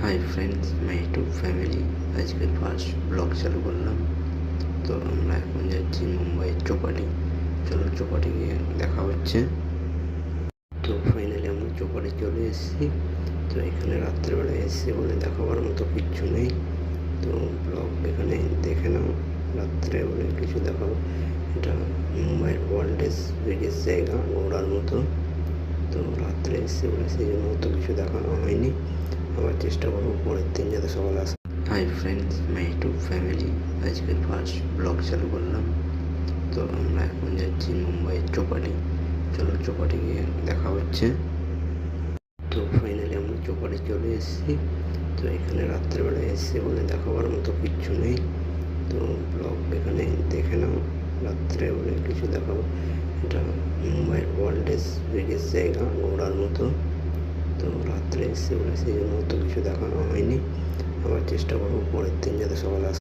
Hi friends, my YouTube family. আজকের first blog চালু করলাম। তো আমরা এখন যাচ্ছি মুম্বাইয়ের চৌপাটি। চলো চৌপাটি গিয়ে দেখা হচ্ছে। তো ফাইনালি আমরা চৌপাটি চলে এসেছি। তো এখানে রাত্রেবেলায় এসেছি বলে দেখাবার মতো কিচ্ছু নেই। তো ব্লগ এখানে দেখে নাও। রাত্রে বলে কিছু দেখাবো। এটা মুম্বাইয়ের ওয়ার্ল্ডের বিগেস্ট জায়গা, ঘোরার মতো। তো রাত্রে এসে বলে সেই জন্য অত কিছু দেখানো হয়নি। আবার চেষ্টা করবো পরের দিন যাতে সকালে আসে। Hi friends, my YouTube family. আজকের ফার্স্ট ব্লগ চালু করলাম। তো আমরা এখন যাচ্ছি মুম্বাইয়ের চৌপাটি। চলো চৌপাটি গিয়ে দেখা হচ্ছে। তো ফাইনালি আমরা চৌপাটি চলে এসেছি। তো এখানে রাত্রেবেলায় এসেছি বলে দেখাবার মতো কিচ্ছু নেই। তো ব্লগ এখানে দেখে নাও। রাত্রে বলে কিছু দেখাবো। এটা মুম্বাইয়ের ওয়ার্ল্ডের বিগেস্ট জায়গা, ঘোরার মতো। তো রাত্রে এসে বলে সেই জন্য অত কিছু দেখানো হয়নি। আবার চেষ্টা করবো পরের দিন যাতে সকালে আসে।